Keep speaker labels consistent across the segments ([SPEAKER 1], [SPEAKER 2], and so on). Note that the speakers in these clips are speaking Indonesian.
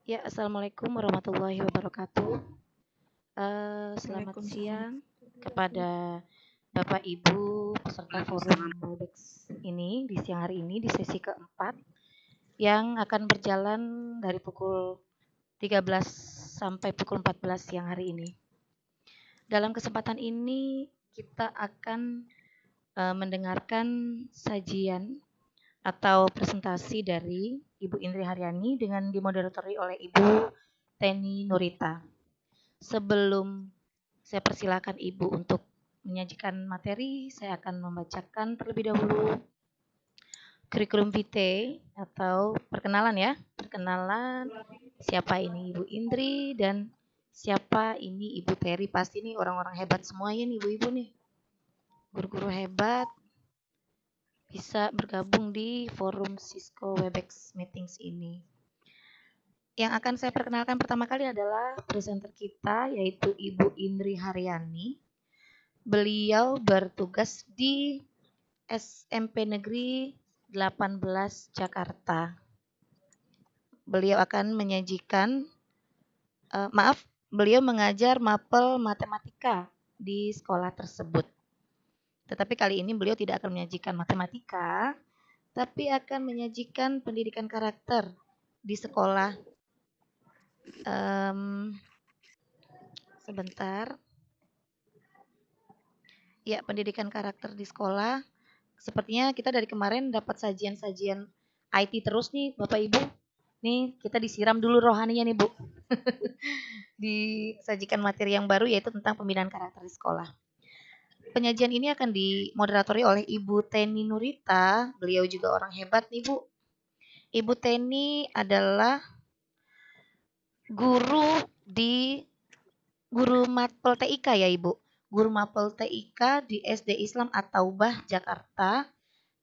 [SPEAKER 1] Ya, assalamualaikum warahmatullahi wabarakatuh. Selamat
[SPEAKER 2] Waalaikumsalam.
[SPEAKER 1] siang kepada Bapak Ibu peserta forum Webex ini di siang hari ini di sesi keempat yang akan berjalan dari pukul 13 sampai pukul 14 siang hari ini. Dalam kesempatan ini kita akan mendengarkan sajian atau presentasi dari Ibu Indri Haryani dengan dimoderatori oleh Ibu Teni Nurita. Sebelum saya persilakan Ibu untuk menyajikan materi, saya akan membacakan terlebih dahulu kurikulum vitae atau perkenalan ya. Perkenalan siapa ini Ibu Indri dan siapa ini Ibu Terry. Pasti nih orang-orang hebat semuanya nih Ibu-Ibu nih. Guru-guru hebat bisa bergabung di forum Cisco Webex Meetings ini. Yang akan saya perkenalkan pertama kali adalah presenter kita yaitu Ibu Indri Haryani. Beliau bertugas di SMP Negeri 18 Jakarta. Beliau akan menyajikan, beliau mengajar mapel matematika di sekolah tersebut. Tetapi kali ini beliau tidak akan menyajikan matematika, tapi akan menyajikan pendidikan karakter di sekolah. Sebentar. Ya, pendidikan karakter di sekolah. Sepertinya kita dari kemarin dapat sajian-sajian IT terus nih Bapak Ibu. Nih kita disiram dulu rohaninya nih Bu. Disajikan materi yang baru yaitu tentang pembinaan karakter di sekolah. Penyajian ini akan dimoderatori oleh Ibu Teni Nurita. Beliau juga orang hebat nih Bu. Ibu Teni adalah guru mapel TIK ya Ibu. Guru mapel TIK di SD Islam At-Taubah Jakarta.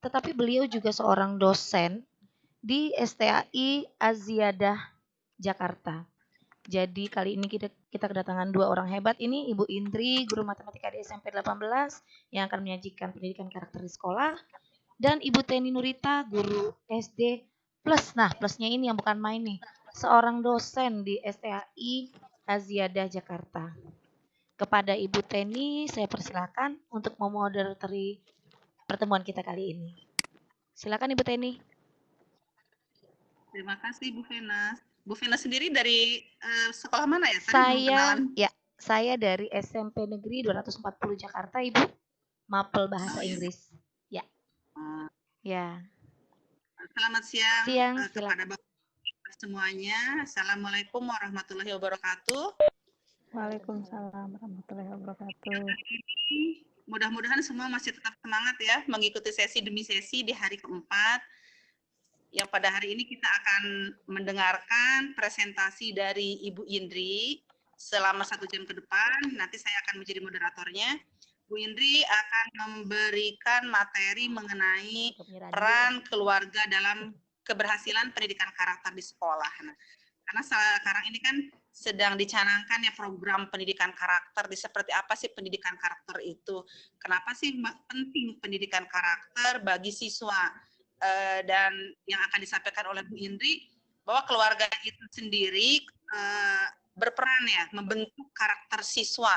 [SPEAKER 1] Tetapi beliau juga seorang dosen di STAI Aziyadah Jakarta. Jadi kali ini kita kedatangan dua orang hebat ini, Ibu Indri, guru matematika di SMP 18 yang akan menyajikan pendidikan karakter di sekolah, dan Ibu Teni Nurita, guru SD plus. Nah, plusnya ini yang bukan main nih, seorang dosen di STAI Aziyadah Jakarta. Kepada Ibu Teni, saya persilakan untuk memoderatori pertemuan kita kali ini. Silakan Ibu Teni.
[SPEAKER 2] Terima kasih Bu Vena. Bu Vena sendiri dari sekolah mana ya? Tadi belum
[SPEAKER 1] Saya
[SPEAKER 2] kenalan.
[SPEAKER 1] saya dari SMP Negeri 240 Jakarta, Ibu. Mapel bahasa Inggris. Ya. Ya.
[SPEAKER 2] Selamat siang,
[SPEAKER 1] Siang,
[SPEAKER 2] kepada Bapak semuanya. Assalamualaikum warahmatullahi wabarakatuh.
[SPEAKER 3] Waalaikumsalam warahmatullahi wabarakatuh.
[SPEAKER 2] Mudah-mudahan semua masih tetap semangat ya mengikuti sesi demi sesi di hari keempat. Yang pada hari ini kita akan mendengarkan presentasi dari Ibu Indri selama 1 jam ke depan. Nanti saya akan menjadi moderatornya. Bu Indri akan memberikan materi mengenai peran keluarga dalam keberhasilan pendidikan karakter di sekolah. Nah, karena sekarang ini kan sedang dicanangkan ya program pendidikan karakter. Seperti apa sih pendidikan karakter itu? Kenapa sih penting pendidikan karakter bagi siswa? Dan yang akan disampaikan oleh Bu Indri bahwa keluarga itu sendiri berperan ya membentuk karakter siswa.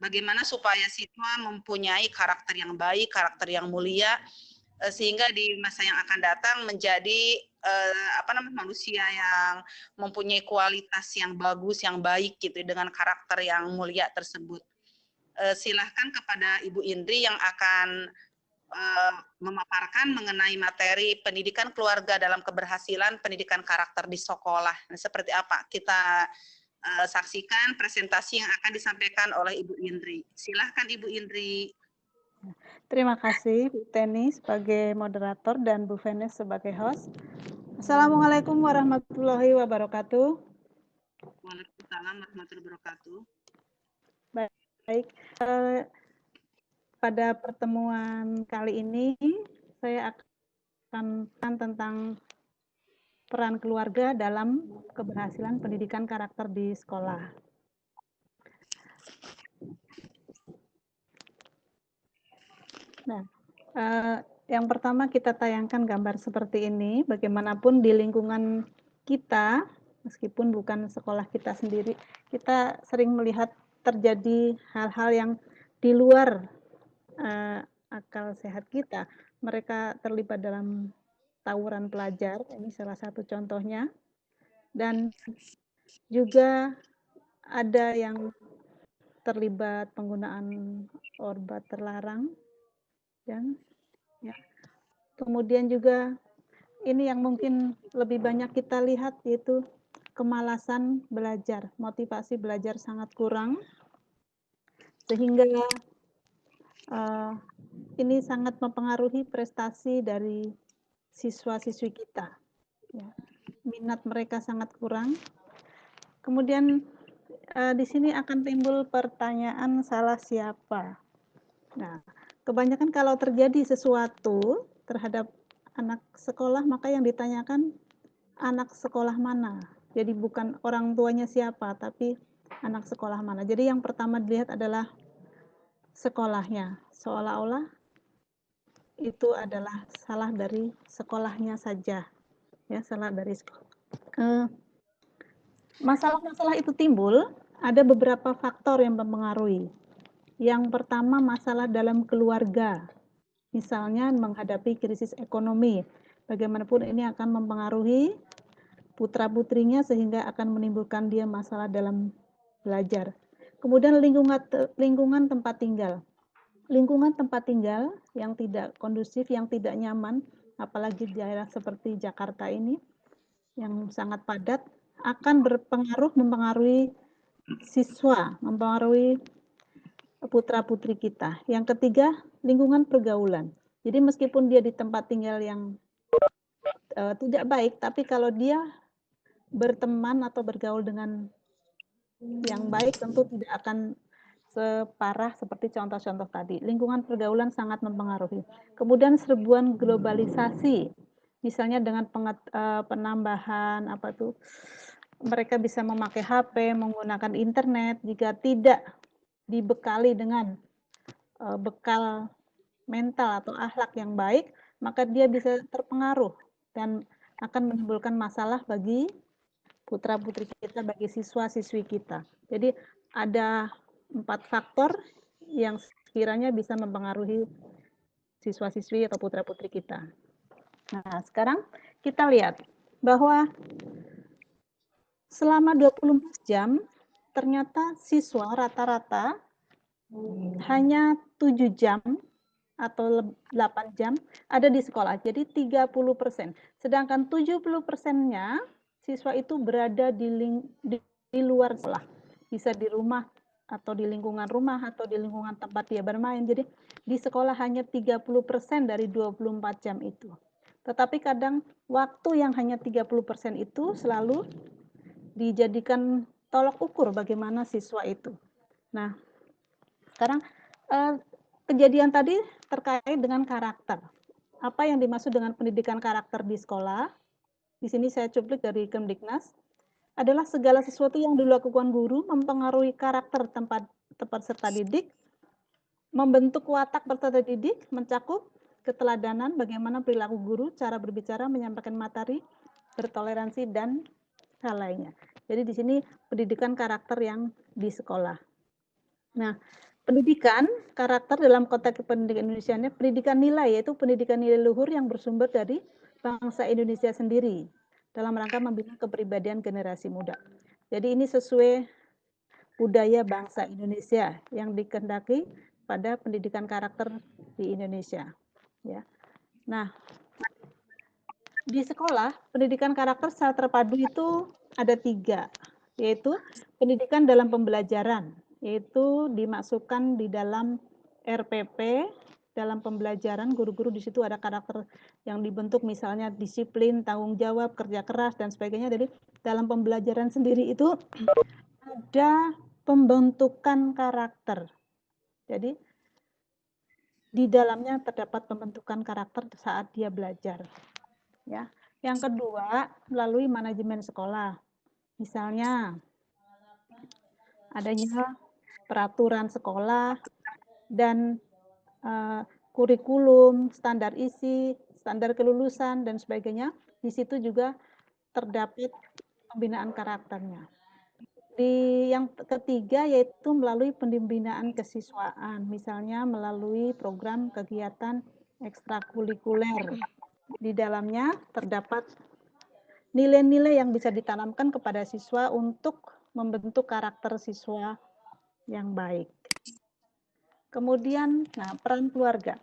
[SPEAKER 2] Bagaimana supaya siswa mempunyai karakter yang baik, karakter yang mulia, sehingga di masa yang akan datang menjadi manusia yang mempunyai kualitas yang bagus, yang baik gitu dengan karakter yang mulia tersebut. Silahkan kepada Ibu Indri yang akan memaparkan mengenai materi pendidikan keluarga dalam keberhasilan pendidikan karakter di sekolah. Nah, seperti apa? Kita saksikan presentasi yang akan disampaikan oleh Ibu Indri. Silahkan Ibu Indri.
[SPEAKER 3] Terima kasih Bu Teni sebagai moderator dan Bu Venes sebagai host. Assalamualaikum warahmatullahi wabarakatuh.
[SPEAKER 2] Waalaikumsalam warahmatullahi wabarakatuh.
[SPEAKER 3] Baik, pada pertemuan kali ini saya akan tentang peran keluarga dalam keberhasilan pendidikan karakter di sekolah. Nah, yang pertama kita tayangkan gambar seperti ini. Bagaimanapun di lingkungan kita, Meskipun bukan sekolah kita sendiri, kita sering melihat terjadi hal-hal yang di luar akal sehat kita. Mereka terlibat dalam tawuran pelajar, ini salah satu contohnya. Dan juga ada yang terlibat penggunaan obat terlarang. Dan ya. Kemudian juga ini yang mungkin lebih banyak kita lihat, yaitu kemalasan belajar, motivasi belajar sangat kurang, sehingga ini sangat mempengaruhi prestasi dari siswa-siswi kita. Ya. Minat mereka sangat kurang. Kemudian di sini akan timbul pertanyaan salah siapa. Nah, kebanyakan kalau terjadi sesuatu terhadap anak sekolah, maka yang ditanyakan anak sekolah mana. Jadi bukan orang tuanya siapa, tapi anak sekolah mana. Jadi yang pertama dilihat adalah sekolahnya. Seolah-olah itu adalah salah dari sekolahnya saja. Ya, salah dari sekolah. Masalah-masalah itu timbul, ada beberapa faktor yang mempengaruhi. Yang pertama, masalah dalam keluarga. Misalnya menghadapi krisis ekonomi. Bagaimanapun ini akan mempengaruhi putra-putrinya sehingga akan menimbulkan dia masalah dalam belajar. Kemudian lingkungan tempat tinggal. Lingkungan tempat tinggal yang tidak kondusif, yang tidak nyaman, apalagi di daerah seperti Jakarta ini yang sangat padat, akan mempengaruhi siswa, mempengaruhi putra-putri kita. Yang ketiga, lingkungan pergaulan. Jadi meskipun dia di tempat tinggal yang tidak baik, tapi kalau dia berteman atau bergaul dengan yang baik, tentu tidak akan separah seperti contoh-contoh tadi. Lingkungan pergaulan sangat mempengaruhi. Kemudian serbuan globalisasi, misalnya dengan penambahan mereka bisa memakai HP, menggunakan internet. Jika tidak dibekali dengan bekal mental atau akhlak yang baik, maka dia bisa terpengaruh dan akan menimbulkan masalah bagi putra-putri kita, bagi siswa-siswi kita. Jadi ada 4 faktor yang sekiranya bisa mempengaruhi siswa-siswi atau putra-putri kita. Nah, sekarang kita lihat bahwa selama 24 jam, ternyata siswa rata-rata hanya 7 jam atau 8 jam ada di sekolah. Jadi 30%. Sedangkan 70%-nya siswa itu berada di luar sekolah. Bisa di rumah atau di lingkungan rumah atau di lingkungan tempat dia bermain. Jadi di sekolah hanya 30% dari 24 jam itu. Tetapi kadang waktu yang hanya 30% itu selalu dijadikan tolok ukur bagaimana siswa itu. Nah, sekarang kejadian tadi terkait dengan karakter. Apa yang dimaksud dengan pendidikan karakter di sekolah? Di sini saya cuplik dari Kemdiknas. Adalah segala sesuatu yang dilakukan guru mempengaruhi karakter tempat peserta didik, membentuk watak peserta didik, mencakup keteladanan, bagaimana perilaku guru, cara berbicara, menyampaikan materi, bertoleransi, dan hal lainnya. Jadi di sini pendidikan karakter yang di sekolah. Nah, pendidikan karakter dalam konteks pendidikan Indonesia ini pendidikan nilai, yaitu pendidikan nilai luhur yang bersumber dari bangsa Indonesia sendiri dalam rangka membina kepribadian generasi muda. Jadi ini sesuai budaya bangsa Indonesia yang dikehendaki pada pendidikan karakter di Indonesia. Ya. Nah, di sekolah pendidikan karakter secara terpadu itu ada 3, yaitu pendidikan dalam pembelajaran, yaitu dimasukkan di dalam RPP. Dalam pembelajaran, guru-guru di situ ada karakter yang dibentuk, misalnya disiplin, tanggung jawab, kerja keras, dan sebagainya. Jadi dalam pembelajaran sendiri itu ada pembentukan karakter. Jadi di dalamnya terdapat pembentukan karakter saat dia belajar. Ya. Yang kedua, melalui manajemen sekolah. Misalnya adanya peraturan sekolah dan kurikulum, standar isi, standar kelulusan, dan sebagainya. Di situ juga terdapat pembinaan karakternya. Di yang ketiga yaitu melalui pembinaan kesiswaan, misalnya melalui program kegiatan ekstrakurikuler. Di dalamnya terdapat nilai-nilai yang bisa ditanamkan kepada siswa untuk membentuk karakter siswa yang baik. Kemudian, peran keluarga.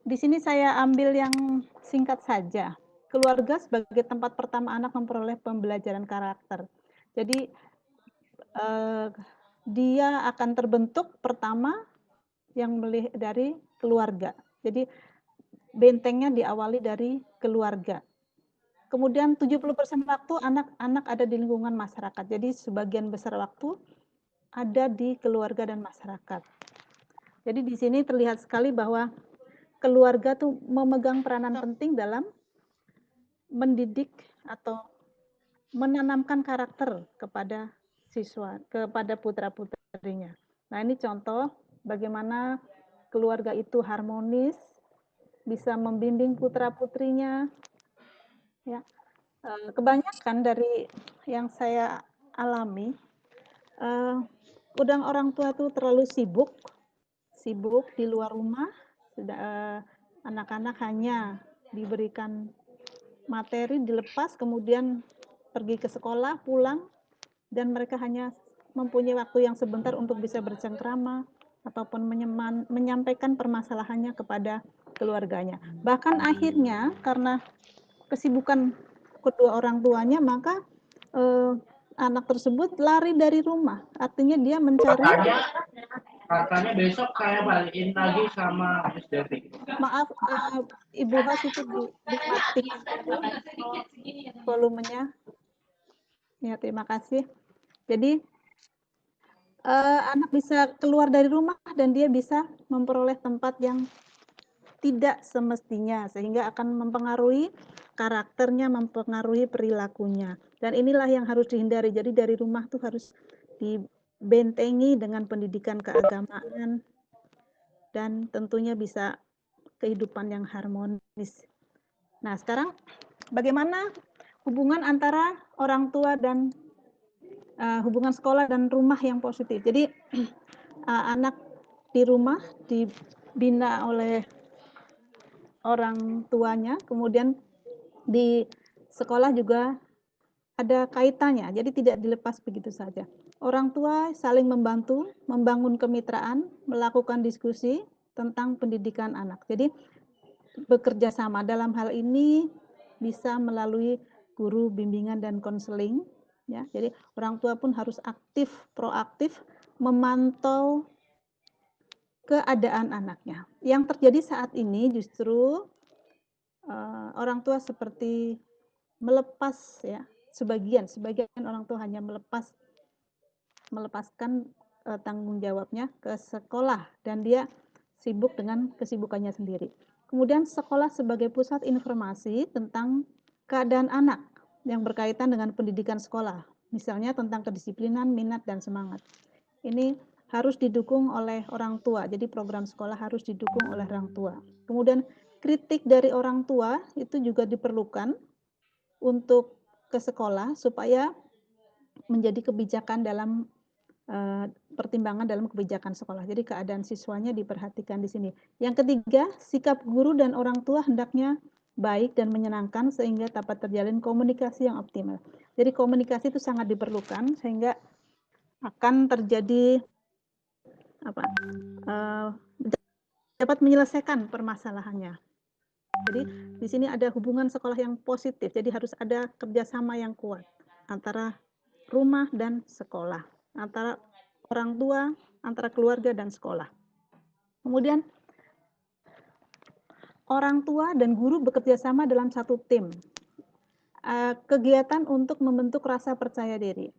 [SPEAKER 3] Di sini saya ambil yang singkat saja. Keluarga sebagai tempat pertama anak memperoleh pembelajaran karakter. Jadi, dia akan terbentuk pertama yang dari keluarga. Jadi, bentengnya diawali dari keluarga. Kemudian 70% waktu anak-anak ada di lingkungan masyarakat. Jadi sebagian besar waktu ada di keluarga dan masyarakat. Jadi di sini terlihat sekali bahwa keluarga tuh memegang peranan penting dalam mendidik atau menanamkan karakter kepada siswa, kepada putra-putrinya. Nah, ini contoh bagaimana keluarga itu harmonis, bisa membimbing putra-putrinya. Ya, kebanyakan dari yang saya alami, kadang orang tua tuh terlalu sibuk di luar rumah, anak-anak hanya diberikan materi, dilepas, kemudian pergi ke sekolah, pulang, dan mereka hanya mempunyai waktu yang sebentar untuk bisa bercengkrama ataupun menyampaikan permasalahannya kepada keluarganya. Bahkan akhirnya karena kesibukan kedua orang tuanya, maka anak tersebut lari dari rumah. Artinya dia mencari.
[SPEAKER 4] Katanya besok saya balikin lagi sama Miss Devi.
[SPEAKER 3] Maaf, Ibu Has itu dimatikan dulu volumenya. Ya, terima kasih. Jadi anak bisa keluar dari rumah dan dia bisa memperoleh tempat yang tidak semestinya, sehingga akan mempengaruhi karakternya, mempengaruhi perilakunya. Dan inilah yang harus dihindari. Jadi dari rumah tuh harus dibentengi dengan pendidikan keagamaan dan tentunya bisa kehidupan yang harmonis. Nah, sekarang bagaimana hubungan antara orang tua dan hubungan sekolah dan rumah yang positif. Jadi anak di rumah dibina oleh orang tuanya, kemudian di sekolah juga ada kaitannya, jadi tidak dilepas begitu saja. Orang tua saling membantu, membangun kemitraan, melakukan diskusi tentang pendidikan anak. Jadi bekerja sama dalam hal ini bisa melalui guru bimbingan dan konseling. Ya, jadi orang tua pun harus aktif, proaktif memantau keadaan anaknya. Yang terjadi saat ini justru orang tua seperti melepas, ya, sebagian orang tua hanya melepaskan tanggung jawabnya ke sekolah dan dia sibuk dengan kesibukannya sendiri. Kemudian sekolah sebagai pusat informasi tentang keadaan anak yang berkaitan dengan pendidikan sekolah, misalnya tentang kedisiplinan, minat, dan semangat. Ini harus didukung oleh orang tua, jadi program sekolah harus didukung oleh orang tua. Kemudian kritik dari orang tua itu juga diperlukan untuk ke sekolah supaya menjadi kebijakan dalam pertimbangan dalam kebijakan sekolah. Jadi keadaan siswanya diperhatikan di sini. Yang ketiga, sikap guru dan orang tua hendaknya baik dan menyenangkan sehingga dapat terjalin komunikasi yang optimal. Jadi komunikasi itu sangat diperlukan sehingga akan terjadi dapat menyelesaikan permasalahannya. Jadi di sini ada hubungan sekolah yang positif. Jadi harus ada kerjasama yang kuat antara rumah dan sekolah, antara orang tua, antara keluarga dan sekolah. Kemudian orang tua dan guru bekerja sama dalam satu tim. Kegiatan untuk membentuk rasa percaya diri.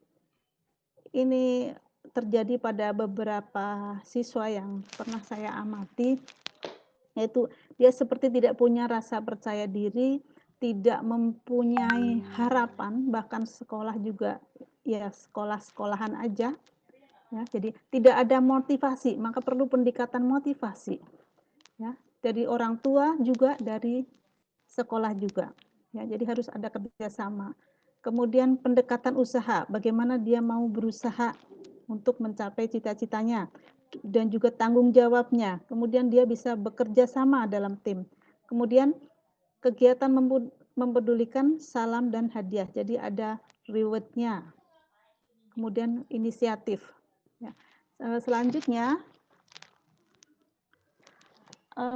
[SPEAKER 3] Ini terjadi pada beberapa siswa yang pernah saya amati, yaitu dia seperti tidak punya rasa percaya diri, tidak mempunyai harapan, bahkan sekolah juga ya sekolah-sekolahan aja. Ya, jadi tidak ada motivasi, maka perlu pendekatan motivasi. Ya, dari orang tua juga dari sekolah juga. Ya, jadi harus ada kerjasama. Kemudian pendekatan usaha, bagaimana dia mau berusaha untuk mencapai cita-citanya, dan juga tanggung jawabnya. Kemudian dia bisa bekerja sama dalam tim. Kemudian kegiatan mempedulikan salam dan hadiah, jadi ada reward-nya. Kemudian inisiatif. Ya. Selanjutnya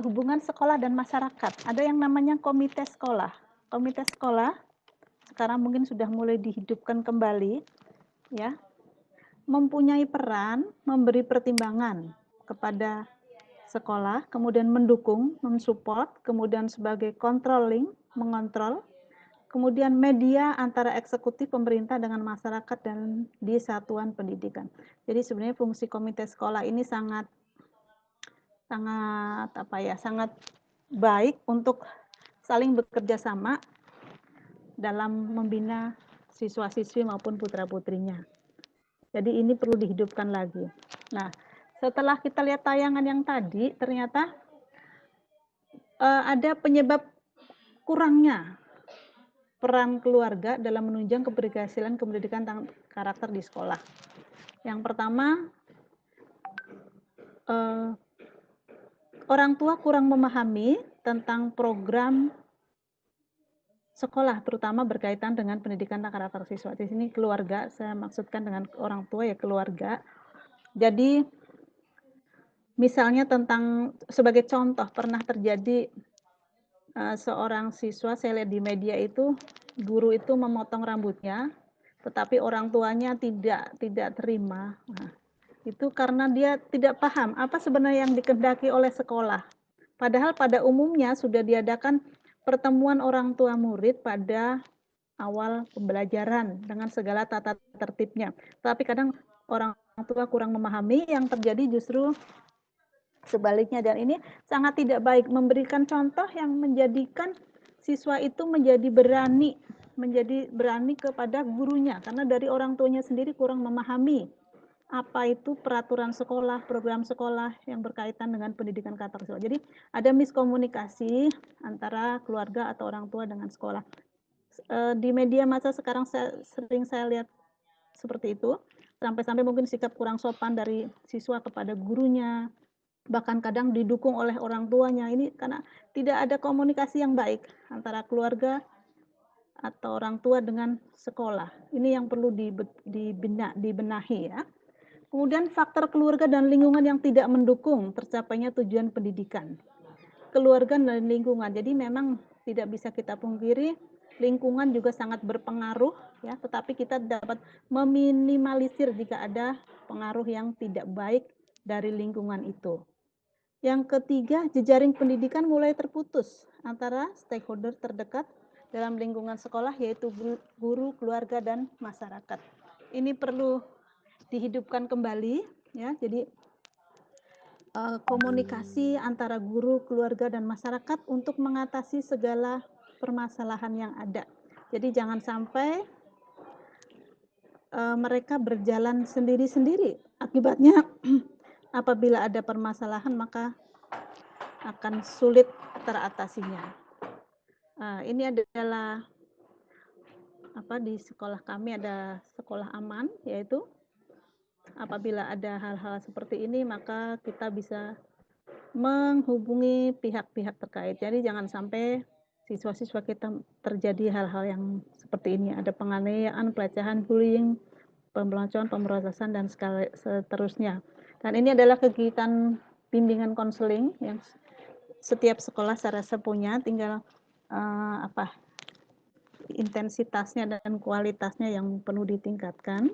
[SPEAKER 3] hubungan sekolah dan masyarakat. Ada yang namanya komite sekolah. Komite sekolah sekarang mungkin sudah mulai dihidupkan kembali, ya. Mempunyai peran memberi pertimbangan kepada sekolah, kemudian mendukung, mensupport, kemudian sebagai controlling, mengontrol, kemudian media antara eksekutif pemerintah dengan masyarakat dan di satuan pendidikan. Jadi sebenarnya fungsi komite sekolah ini sangat baik untuk saling bekerja sama dalam membina siswa-siswi maupun putra-putrinya. Jadi ini perlu dihidupkan lagi. Nah, setelah kita lihat tayangan yang tadi, ternyata ada penyebab kurangnya peran keluarga dalam menunjang keberhasilan pendidikan karakter di sekolah. Yang pertama, orang tua kurang memahami tentang program sekolah, terutama berkaitan dengan pendidikan karakter siswa. Di sini keluarga, saya maksudkan dengan orang tua ya keluarga. Jadi misalnya sebagai contoh pernah terjadi seorang siswa, saya lihat di media itu, guru itu memotong rambutnya, tetapi orang tuanya tidak terima. Nah, itu karena dia tidak paham apa sebenarnya yang dikehendaki oleh sekolah. Padahal pada umumnya sudah diadakan pertemuan orang tua murid pada awal pembelajaran dengan segala tata tertibnya. Tapi kadang orang tua kurang memahami, yang terjadi justru sebaliknya, dan ini sangat tidak baik, memberikan contoh yang menjadikan siswa itu menjadi berani kepada gurunya, karena dari orang tuanya sendiri kurang memahami apa itu peraturan sekolah, program sekolah yang berkaitan dengan pendidikan karakter siswa. Jadi ada miskomunikasi antara keluarga atau orang tua dengan sekolah. Di media massa sekarang sering saya lihat seperti itu, sampai-sampai mungkin sikap kurang sopan dari siswa kepada gurunya, bahkan kadang didukung oleh orang tuanya. Ini karena tidak ada komunikasi yang baik antara keluarga atau orang tua dengan sekolah. Ini yang perlu dibenahi ya. Kemudian faktor keluarga dan lingkungan yang tidak mendukung tercapainya tujuan pendidikan. Keluarga dan lingkungan. Jadi memang tidak bisa kita pungkiri, lingkungan juga sangat berpengaruh ya, tetapi kita dapat meminimalisir jika ada pengaruh yang tidak baik dari lingkungan itu. Yang ketiga, jejaring pendidikan mulai terputus antara stakeholder terdekat dalam lingkungan sekolah, yaitu guru, keluarga, dan masyarakat. Ini perlu dihidupkan kembali ya. Jadi komunikasi antara guru, keluarga, dan masyarakat untuk mengatasi segala permasalahan yang ada. Jadi jangan sampai mereka berjalan sendiri-sendiri. Akibatnya apabila ada permasalahan maka akan sulit teratasinya. Ini adalah di sekolah kami ada sekolah aman, yaitu apabila ada hal-hal seperti ini maka kita bisa menghubungi pihak-pihak terkait. Jadi jangan sampai siswa-siswa kita terjadi hal-hal yang seperti ini. Ada penganiayaan, pelecehan, bullying, pembelajaran, pemberantasan, dan seterusnya. Dan ini adalah kegiatan bimbingan konseling yang setiap sekolah saya rasa punya, tinggal intensitasnya dan kualitasnya yang perlu ditingkatkan.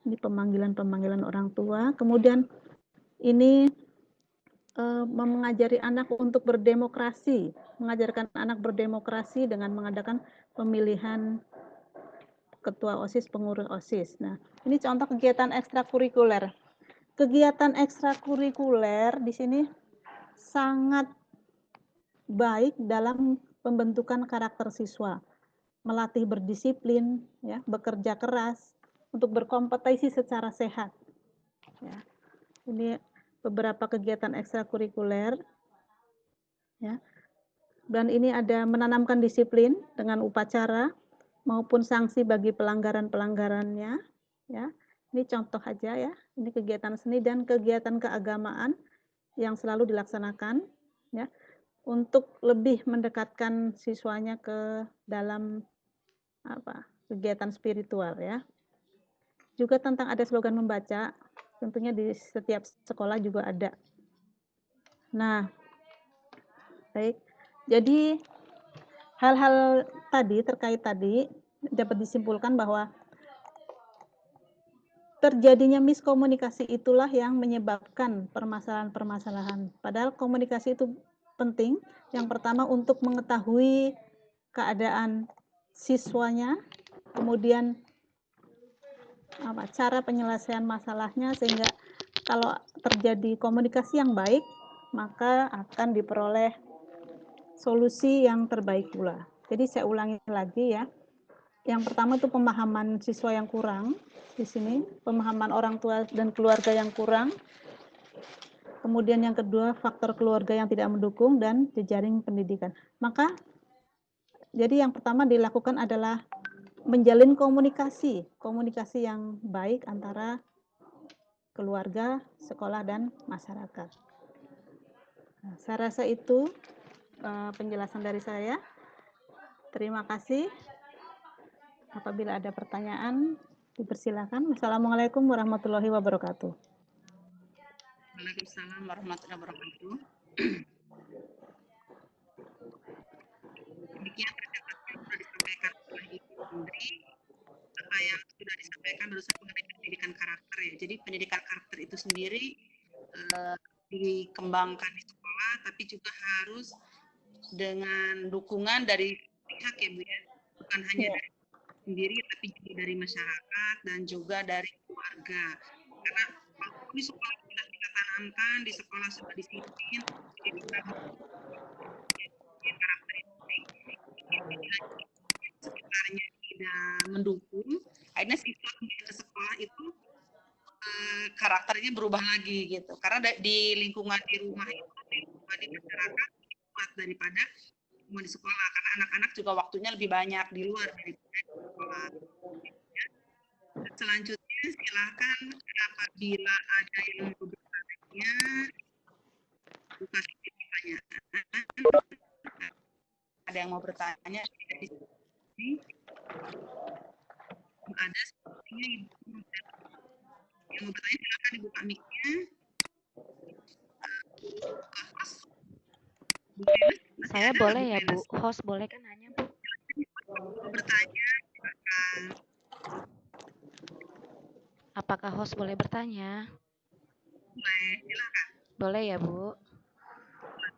[SPEAKER 3] Ini pemanggilan orang tua. Kemudian ini mengajari anak untuk berdemokrasi, mengajarkan anak berdemokrasi dengan mengadakan pemilihan ketua OSIS, pengurus OSIS. Nah, ini contoh kegiatan ekstrakurikuler. Kegiatan ekstrakurikuler di sini sangat baik dalam pembentukan karakter siswa, melatih berdisiplin, ya, bekerja keras untuk berkompetisi secara sehat. Ya. Ini beberapa kegiatan ekstrakurikuler, ya. Dan ini ada menanamkan disiplin dengan upacara, maupun sanksi bagi pelanggaran-pelanggarannya, ya. Ini contoh aja ya, ini kegiatan seni dan kegiatan keagamaan yang selalu dilaksanakan, ya, untuk lebih mendekatkan siswanya ke dalam kegiatan spiritual ya. Juga tentang ada slogan membaca, tentunya di setiap sekolah juga ada. Nah, baik. Jadi hal-hal terkait tadi dapat disimpulkan bahwa terjadinya miskomunikasi itulah yang menyebabkan permasalahan-permasalahan. Padahal komunikasi itu penting. Yang pertama untuk mengetahui keadaan siswanya, kemudian cara penyelesaian masalahnya, sehingga kalau terjadi komunikasi yang baik, maka akan diperoleh solusi yang terbaik pula. Jadi saya ulangi lagi ya. Yang pertama itu pemahaman siswa yang kurang di sini, pemahaman orang tua dan keluarga yang kurang. Kemudian yang kedua, faktor keluarga yang tidak mendukung dan jejaring pendidikan. Maka jadi yang pertama dilakukan adalah menjalin komunikasi yang baik antara keluarga, sekolah, dan masyarakat. Nah, saya rasa itu penjelasan dari saya. Terima kasih. Apabila ada pertanyaan, dipersilakan. Wassalamualaikum warahmatullahi wabarakatuh.
[SPEAKER 2] Waalaikumsalam warahmatullahi wabarakatuh. Demikian presentasi yang sudah disampaikan oleh Ibu Indri. Apa yang sudah disampaikan barusan mengenai pendidikan karakter ya. Jadi pendidikan karakter itu sendiri dikembangkan di sekolah, tapi juga harus dengan dukungan dari pihak ya Bu ya. Bukan hanya dari sendiri, tapi juga dari masyarakat dan juga dari keluarga. Karena walaupun di sekolah sudah kita tanamkan, di sekolah sudah disiplin, jadi kita karakter itu sekitarnya tidak mendukung, akhirnya siswa ke sekolah itu karakternya berubah lagi gitu. Karena di lingkungan di rumah itu, di lingkungan di masyarakat lebih kuat daripada di sekolah, karena anak-anak juga waktunya lebih banyak di luar daripada di sekolah. Selanjutnya silakan apabila ada yang mau bertanya, buka pertanyaan. Ada yang mau bertanya di sini? Ada sepertinya Ibu yang mau bertanya, silakan dibuka mic-nya.
[SPEAKER 1] Saya boleh ya Bu, host boleh kan nanya Bu?
[SPEAKER 2] Bertanya, silakan.
[SPEAKER 1] Apakah host boleh bertanya?
[SPEAKER 2] Boleh, silakan.
[SPEAKER 1] Boleh ya Bu.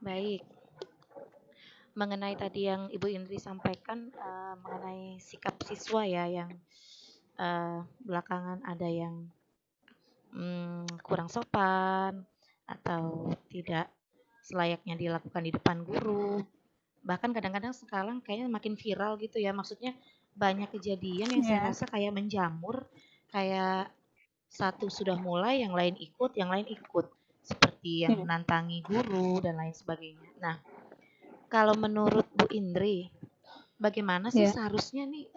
[SPEAKER 1] Baik. Mengenai tadi yang Ibu Indri sampaikan mengenai sikap siswa ya, yang belakangan ada yang kurang sopan atau tidak selayaknya dilakukan di depan guru. Bahkan kadang-kadang sekarang kayaknya makin viral gitu ya, maksudnya banyak kejadian yang saya rasa kayak menjamur, kayak satu sudah mulai, yang lain ikut, seperti yang menantangi guru dan lain sebagainya. Nah, kalau menurut Bu Indri, bagaimana sih seharusnya nih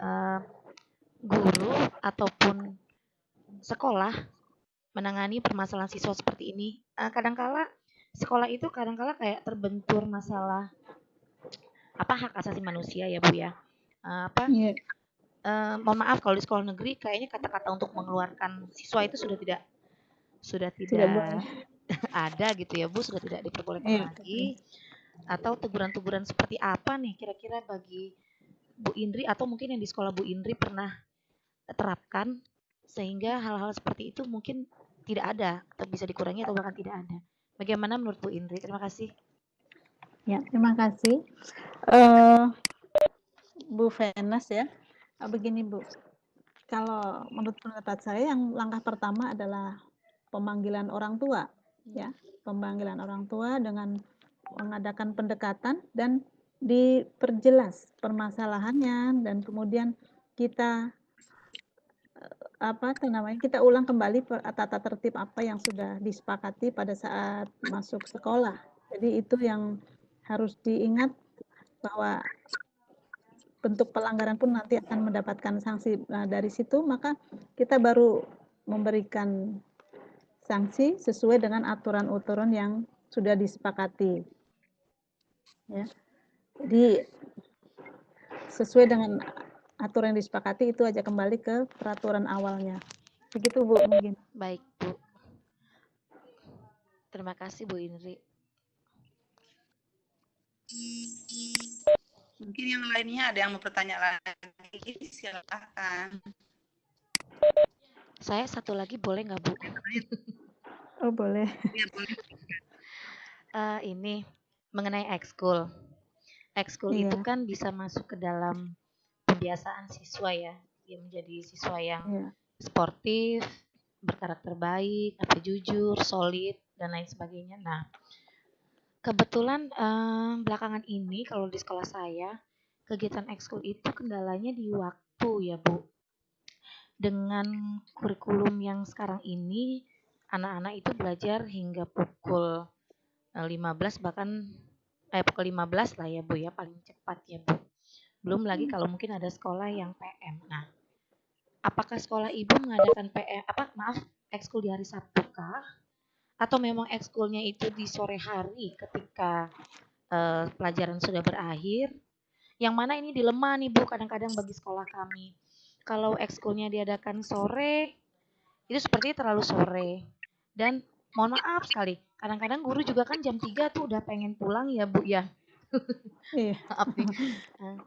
[SPEAKER 1] guru ataupun sekolah menangani permasalahan siswa seperti ini? Kadangkala sekolah itu kayak terbentur masalah hak asasi manusia ya Bu ya. Mohon maaf kalau di sekolah negeri kayaknya kata-kata untuk mengeluarkan siswa itu sudah tidak ada gitu ya Bu, sudah tidak diperbolehkan lagi. Atau teguran-teguran seperti apa nih kira-kira bagi Bu Indri, atau mungkin yang di sekolah Bu Indri pernah terapkan sehingga hal-hal seperti itu mungkin tidak ada atau bisa dikurangi atau bahkan tidak ada. Bagaimana menurut Bu Indri? Terima kasih.
[SPEAKER 3] Ya, terima kasih. Bu Venus ya. Begini Bu, kalau menurut pendapat saya yang langkah pertama adalah pemanggilan orang tua ya, pemanggilan orang tua dengan mengadakan pendekatan dan diperjelas permasalahannya, dan kemudian kita kita ulang kembali tata tertib apa yang sudah disepakati pada saat masuk sekolah. Jadi itu yang harus diingat, bahwa bentuk pelanggaran pun nanti akan mendapatkan sanksi. Nah, dari situ maka kita baru memberikan sanksi sesuai dengan aturan-aturan yang sudah disepakati. Ya. Jadi sesuai dengan aturan yang disepakati itu aja, kembali ke peraturan awalnya. Begitu Bu mungkin.
[SPEAKER 1] Baik, Bu. Terima kasih Bu Indri.
[SPEAKER 2] Mungkin yang lainnya ada yang mau bertanya lagi, silakan.
[SPEAKER 1] Saya satu lagi boleh nggak Bu?
[SPEAKER 3] Oh boleh.
[SPEAKER 2] Ya, boleh.
[SPEAKER 1] Ini mengenai ekskul. Ekskul
[SPEAKER 3] Iya.
[SPEAKER 1] itu kan bisa masuk ke dalam pembiasaan siswa ya. Dia menjadi siswa yang
[SPEAKER 3] Iya.
[SPEAKER 1] sportif, berkarakter baik, jujur, solid, dan lain sebagainya. Nah, kebetulan belakangan ini kalau di sekolah saya, kegiatan ekskul itu kendalanya di waktu ya Bu. Dengan kurikulum yang sekarang ini, anak-anak itu belajar hingga pukul 15 bahkan pukul 15 lah ya Bu ya, paling cepat ya Bu. Belum lagi kalau mungkin ada sekolah yang PM. Nah, apakah sekolah Ibu mengadakan ekskul di hari Sabtu kah? Atau memang ekskulnya itu di sore hari ketika pelajaran sudah berakhir? Yang mana ini dilema nih Bu, kadang-kadang bagi sekolah kami. Kalau ekskulnya diadakan sore, itu sepertinya terlalu sore. Dan mohon maaf sekali, kadang-kadang guru juga kan jam 3 tuh udah pengen pulang ya Bu ya.
[SPEAKER 3] Iya.
[SPEAKER 1] Maaf nih.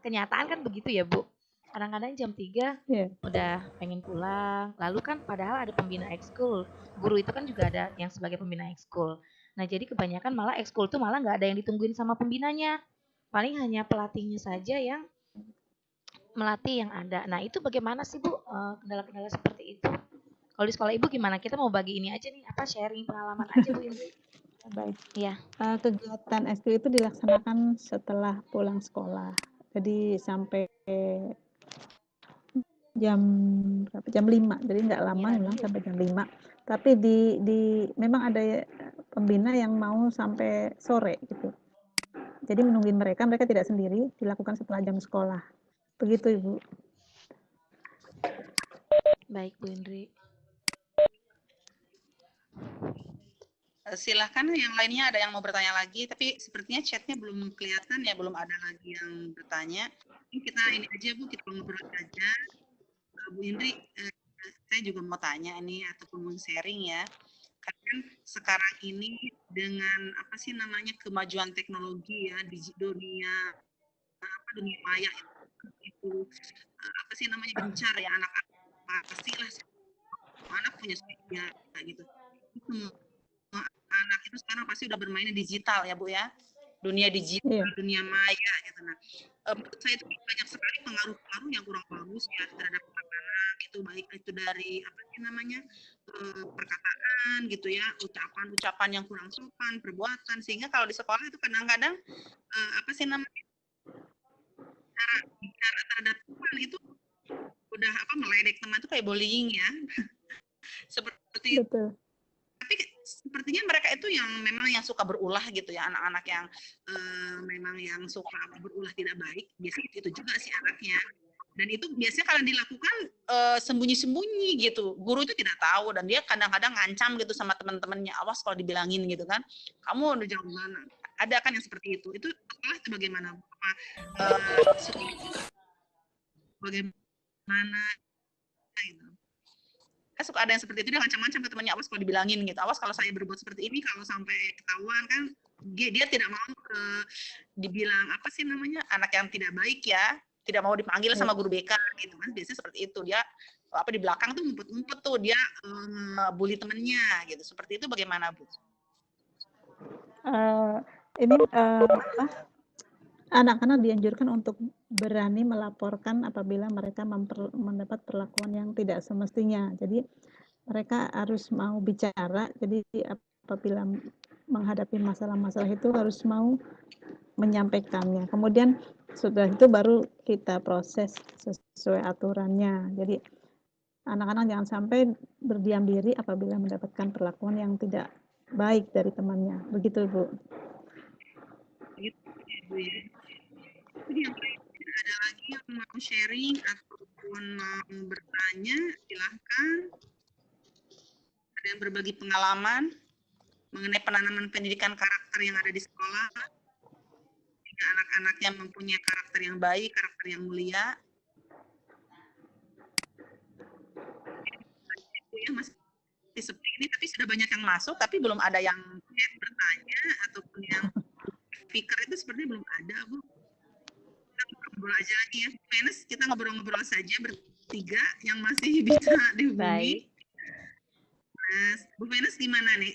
[SPEAKER 1] Kenyataan kan begitu ya Bu. Kadang-kadang jam 3
[SPEAKER 3] Iya.
[SPEAKER 1] udah pengen pulang. Lalu kan padahal ada pembina ekskul. Guru itu kan juga ada yang sebagai pembina ekskul. Nah jadi kebanyakan malah ekskul tuh malah nggak ada yang ditungguin sama pembinanya. Paling hanya pelatihnya saja yang melatih yang ada. Nah itu bagaimana sih Bu kendala-kendala seperti itu? Kalau di sekolah Ibu gimana? Kita mau bagi ini aja nih, sharing pengalaman aja Bu Indri.
[SPEAKER 3] Baik.
[SPEAKER 1] Iya.
[SPEAKER 3] Kegiatan ekskul itu dilaksanakan setelah pulang sekolah. Jadi sampai jam 5. Jadi nggak lama memang sampai jam 5. Tapi memang ada pembina yang mau sampai sore gitu. Jadi menungguin mereka tidak sendiri, dilakukan setelah jam sekolah. Begitu Ibu.
[SPEAKER 1] Baik Bu Indri.
[SPEAKER 2] Silahkan yang lainnya ada yang mau bertanya lagi, tapi sepertinya chatnya belum kelihatan ya, belum ada lagi yang bertanya. Kita ini aja Bu, kita ngobrol aja. Bu Indri, saya juga mau tanya ini ataupun mau sharing ya. Karena sekarang ini dengan kemajuan teknologi ya di dunia maya itu gencar ya, anak-anak pastilah anak punya sepeda gitu. Anak itu sekarang pasti udah bermain digital ya Bu ya, dunia digital, dunia maya gitu. Nah, menurut saya itu banyak sekali pengaruh-pengaruh yang kurang bagus ya terhadap anak itu, baik itu dari perkataan gitu ya, ucapan-ucapan yang kurang sopan, perbuatan, sehingga kalau di sekolah itu kadang-kadang cara bicara terhadap teman itu udah meledek teman itu kayak bullying ya. Seperti
[SPEAKER 3] Betul.
[SPEAKER 2] Tapi sepertinya mereka itu yang memang yang suka berulah gitu ya, anak-anak yang memang yang suka berulah tidak baik, biasanya itu juga sih anaknya. Dan itu biasanya kalau dilakukan sembunyi-sembunyi gitu, guru itu tidak tahu, dan dia kadang-kadang ngancam gitu sama teman-temannya, awas kalau dibilangin gitu kan, kamu udah jauh mana. Ada kan yang seperti itu sekolah itu bagaimana? Bagaimana gitu. Suka ada yang seperti itu, dia ngancam-ngancam ke temannya, awas kalau dibilangin gitu, awas kalau saya berbuat seperti ini, kalau sampai ketahuan kan dia tidak mau dibilang anak yang tidak baik ya, tidak mau dipanggil sama guru BK gitu kan, biasanya seperti itu, dia di belakang tuh ngumpet-ngumpet tuh, dia bully temennya gitu. Seperti itu bagaimana Bu?
[SPEAKER 3] Anak-anak dianjurkan untuk berani melaporkan apabila mereka mendapat perlakuan yang tidak semestinya. Jadi mereka harus mau bicara. Jadi apabila menghadapi masalah-masalah itu harus mau menyampaikannya. Kemudian setelah itu baru kita proses sesuai aturannya. Jadi anak-anak jangan sampai berdiam diri apabila mendapatkan perlakuan yang tidak baik dari temannya. Begitu Bu.
[SPEAKER 2] Gitu Bu ya. Jadi yang lain ada lagi yang mau sharing ataupun mau bertanya, silahkan. Ada yang berbagi pengalaman mengenai penanaman pendidikan karakter yang ada di sekolah, sehingga anak-anaknya mempunyai karakter yang baik, karakter yang mulia. Ya, masih seperti ini, tapi sudah banyak yang masuk, tapi belum ada yang bertanya ataupun yang speaker itu sepertinya belum ada, Bu. Kita ngobrol aja lagi ya, Venus, kita ngobrol-ngobrol saja bertiga yang masih bisa dihubungi.
[SPEAKER 1] Baik.
[SPEAKER 2] Bu Venus gimana nih